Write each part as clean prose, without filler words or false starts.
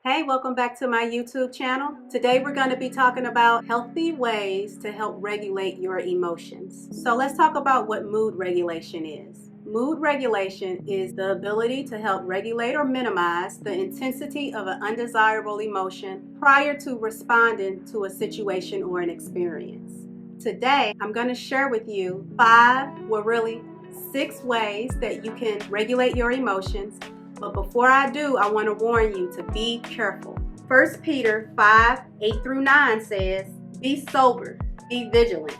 Hey, welcome back to my YouTube channel. Today we're going to be talking about healthy ways to help regulate your emotions. So let's talk about what mood regulation is. Mood regulation is the ability to help regulate or minimize the intensity of an undesirable emotion prior to responding to a situation or an experience. Today, I'm going to share with you 6 ways that you can regulate your emotions. But before I do, I want to warn you to be careful. 1 Peter 5:8-9 says, "Be sober, be vigilant,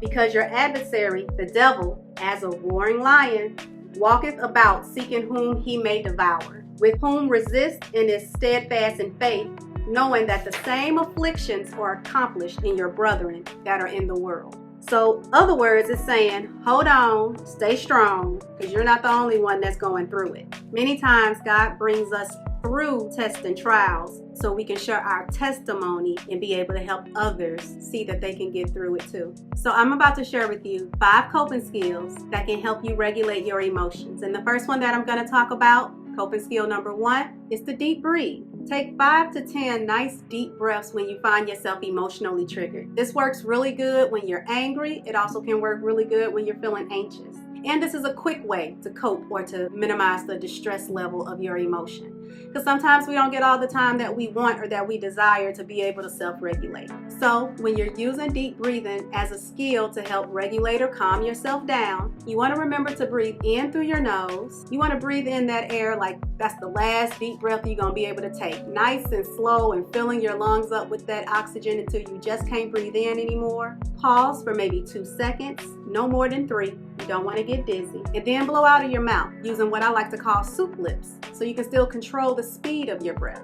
because your adversary, the devil, as a roaring lion, walketh about seeking whom he may devour, with whom resist and is steadfast in faith, knowing that the same afflictions are accomplished in your brethren that are in the world." So, other words, it's saying, hold on, stay strong, because you're not the only one that's going through it. Many times, God brings us through tests and trials so we can share our testimony and be able to help others see that they can get through it too. So, I'm about to share with you 5 coping skills that can help you regulate your emotions. And the first one that I'm going to talk about, coping skill number 1, is to deep breathe. Take 5 to 10 nice deep breaths when you find yourself emotionally triggered. This works really good when you're angry. It also can work really good when you're feeling anxious. And this is a quick way to cope or to minimize the distress level of your emotion. Because sometimes we don't get all the time that we want or that we desire to be able to self-regulate. So when you're using deep breathing as a skill to help regulate or calm yourself down, you want to remember to breathe in through your nose. You want to breathe in that air like that's the last deep breath you're going to be able to take. Nice and slow and filling your lungs up with that oxygen until you just can't breathe in anymore. Pause for maybe 2 seconds, no more than 3. You don't want to get dizzy. And then blow out of your mouth using what I like to call soup lips so you can still control the speed of your breath.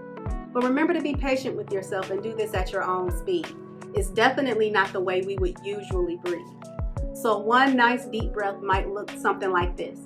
But remember to be patient with yourself and do this at your own speed. It's definitely not the way we would usually breathe. So one nice deep breath might look something like this.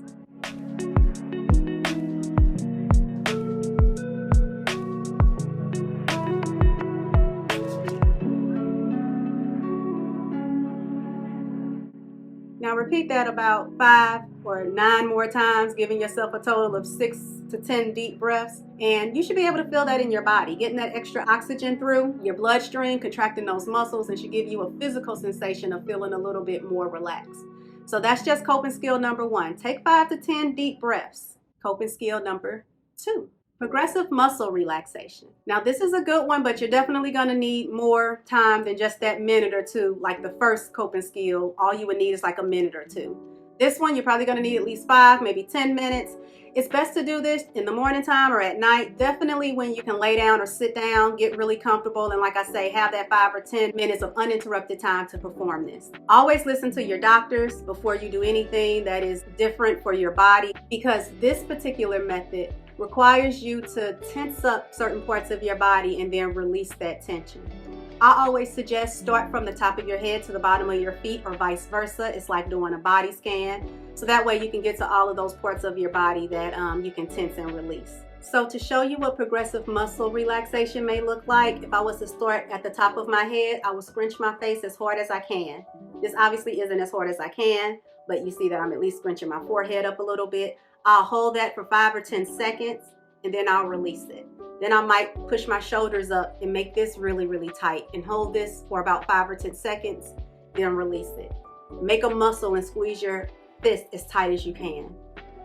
Now repeat that about 5 or 9 more times, giving yourself a total of 6 to 10 deep breaths. And you should be able to feel that in your body, getting that extra oxygen through your bloodstream, contracting those muscles, and should give you a physical sensation of feeling a little bit more relaxed. So that's just coping skill number 1. Take 5 to 10 deep breaths. Coping skill number 2. Progressive muscle relaxation. Now this is a good one, but you're definitely going to need more time than just that minute or 2. Like the first coping skill, all you would need is like a minute or 2. This one, you're probably going to need at least 5, maybe 10 minutes. It's best to do this in the morning time or at night. Definitely when you can lay down or sit down, get really comfortable, and like I say, have that 5 or 10 minutes of uninterrupted time to perform this. Always listen to your doctors before you do anything that is different for your body, because this particular method requires you to tense up certain parts of your body and then release that tension. I always suggest start from the top of your head to the bottom of your feet or vice versa. It's like doing a body scan. So that way you can get to all of those parts of your body that you can tense and release. So to show you what progressive muscle relaxation may look like, if I was to start at the top of my head, I would scrunch my face as hard as I can. This obviously isn't as hard as I can, but you see that I'm at least scrunching my forehead up a little bit. I'll hold that for 5 or 10 seconds and then I'll release it. Then I might push my shoulders up and make this really, really tight and hold this for about 5 or 10 seconds, then release it. Make a muscle and squeeze your fist as tight as you can.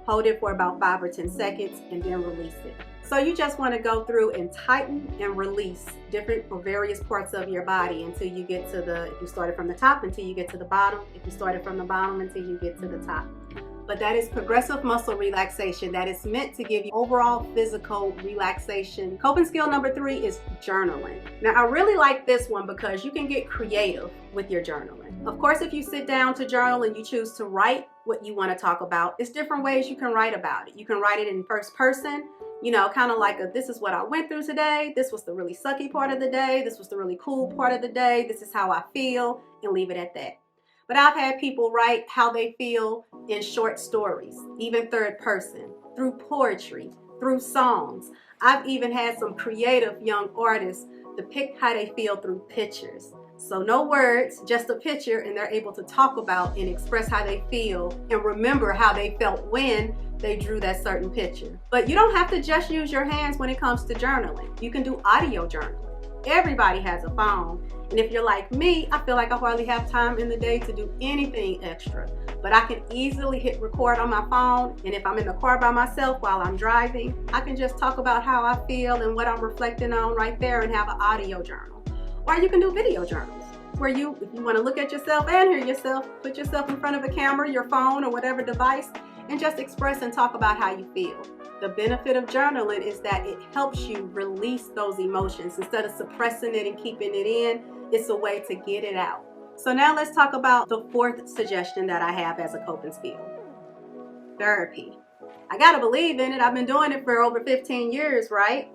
Hold it for about 5 or 10 seconds and then release it. So you just want to go through and tighten and release different or various parts of your body until you get to if you started from the top, until you get to the bottom. If you started from the bottom, until you get to the top. But that is progressive muscle relaxation that is meant to give you overall physical relaxation. Coping skill number 3 is journaling. Now I really like this one because you can get creative with your journaling. Of course, if you sit down to journal and you choose to write what you want to talk about, it's different ways you can write about it. You can write it in first person, kind of like this is what I went through today. This was the really sucky part of the day. This was the really cool part of the day. This is how I feel, and leave it at that. But I've had people write how they feel in short stories, even third person, through poetry, through songs. I've even had some creative young artists depict how they feel through pictures. So no words, just a picture, and they're able to talk about and express how they feel and remember how they felt when they drew that certain picture. But you don't have to just use your hands when it comes to journaling. You can do audio journaling. Everybody has a phone. And if you're like me, I feel like I hardly have time in the day to do anything extra. But I can easily hit record on my phone, and if I'm in the car by myself while I'm driving, I can just talk about how I feel and what I'm reflecting on right there and have an audio journal. Or you can do video journals, where if you want to look at yourself and hear yourself, put yourself in front of a camera, your phone, or whatever device, and just express and talk about how you feel. The benefit of journaling is that it helps you release those emotions. Instead of suppressing it and keeping it in, it's a way to get it out. So now let's talk about the fourth suggestion that I have as a coping skill. Therapy. I gotta believe in it. I've been doing it for over 15 years, right?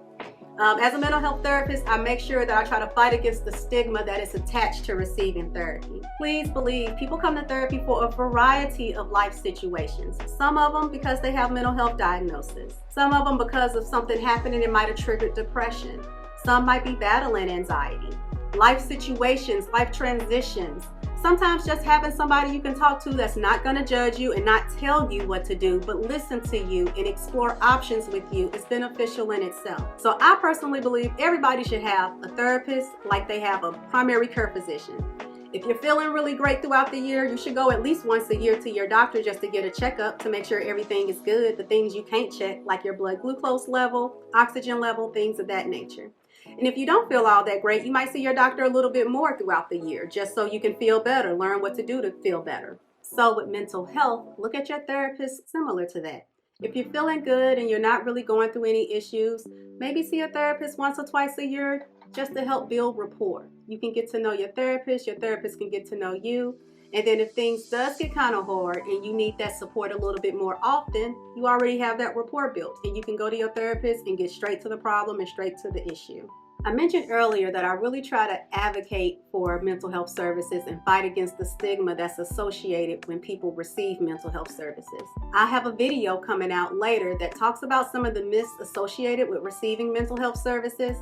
As a mental health therapist, I make sure that I try to fight against the stigma that is attached to receiving therapy. Please believe people come to therapy for a variety of life situations. Some of them because they have mental health diagnosis. Some of them because of something happening that might have triggered depression. Some might be battling anxiety. Life situations, life transitions. Sometimes just having somebody you can talk to that's not going to judge you and not tell you what to do, but listen to you and explore options with you is beneficial in itself. So I personally believe everybody should have a therapist like they have a primary care physician. If you're feeling really great throughout the year, you should go at least once a year to your doctor just to get a checkup to make sure everything is good. The things you can't check, like your blood glucose level, oxygen level, things of that nature. And if you don't feel all that great, you might see your doctor a little bit more throughout the year, just so you can feel better, learn what to do to feel better. So with mental health, look at your therapist similar to that. If you're feeling good and you're not really going through any issues, maybe see a therapist once or twice a year just to help build rapport. You can get to know your therapist can get to know you. And then if things does get kind of hard and you need that support a little bit more often, you already have that rapport built and you can go to your therapist and get straight to the problem and straight to the issue. I mentioned earlier that I really try to advocate for mental health services and fight against the stigma that's associated when people receive mental health services. I have a video coming out later that talks about some of the myths associated with receiving mental health services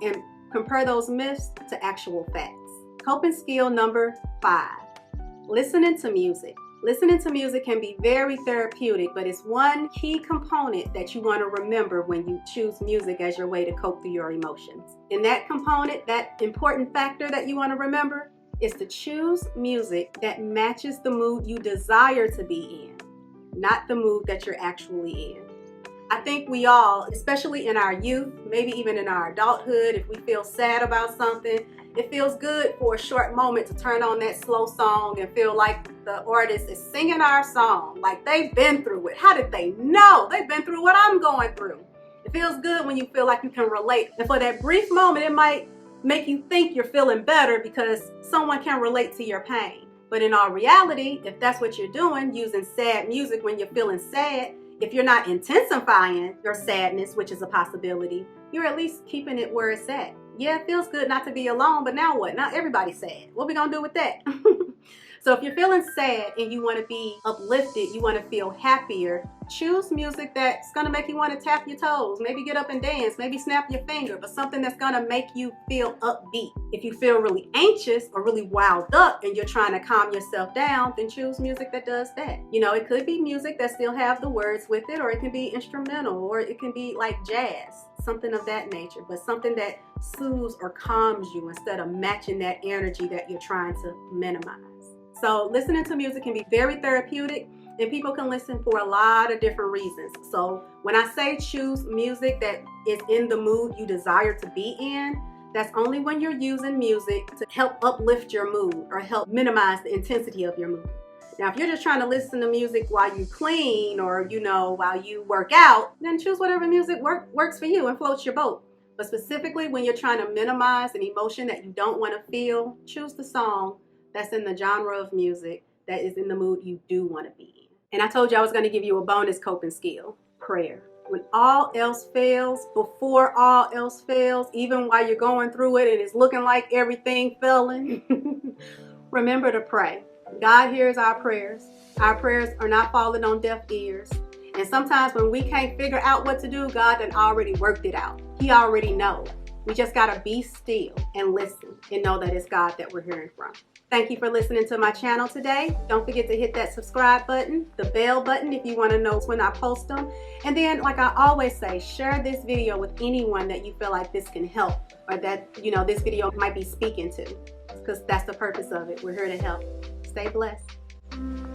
and compare those myths to actual facts. Coping skill number 5. Listening to music. Listening to music can be very therapeutic, but it's one key component that you want to remember when you choose music as your way to cope through your emotions. And that component, that important factor that you want to remember, is to choose music that matches the mood you desire to be in, not the mood that you're actually in. I think we all, especially in our youth, maybe even in our adulthood, if we feel sad about something, it feels good for a short moment to turn on that slow song and feel like the artist is singing our song, like they've been through it. How did they know? They've been through what I'm going through. It feels good when you feel like you can relate. And for that brief moment, it might make you think you're feeling better because someone can relate to your pain. But in all reality, if that's what you're doing, using sad music when you're feeling sad, if you're not intensifying your sadness, which is a possibility, you're at least keeping it where it's at. Yeah, it feels good not to be alone, but now what? Now everybody's sad. What are we going to do with that? So if you're feeling sad and you want to be uplifted, you want to feel happier, choose music that's going to make you want to tap your toes, maybe get up and dance, maybe snap your finger, but something that's going to make you feel upbeat. If you feel really anxious or really wound up and you're trying to calm yourself down, then choose music that does that. You know, it could be music that still have the words with it, or it can be instrumental, or it can be like jazz, something of that nature, but something that soothes or calms you instead of matching that energy that you're trying to minimize. So listening to music can be very therapeutic, and people can listen for a lot of different reasons. So when I say choose music that is in the mood you desire to be in, that's only when you're using music to help uplift your mood or help minimize the intensity of your mood. Now, if you're just trying to listen to music while you clean or, while you work out, then choose whatever music works for you and floats your boat. But specifically when you're trying to minimize an emotion that you don't want to feel, choose the song that's in the genre of music that is in the mood you do want to be in. And I told you I was going to give you a bonus coping skill, prayer. When all else fails, before all else fails, even while you're going through it and it's looking like everything failing, remember to pray. God hears our prayers. Our prayers are not falling on deaf ears. And sometimes when we can't figure out what to do, God done already worked it out. He already knows. We just got to be still and listen and know that it's God that we're hearing from. Thank you for listening to my channel today. Don't forget to hit that subscribe button, the bell button if you want to know when I post them. And then, like I always say, share this video with anyone that you feel like this can help, or that, this video might be speaking to, because that's the purpose of it. We're here to help. Stay blessed.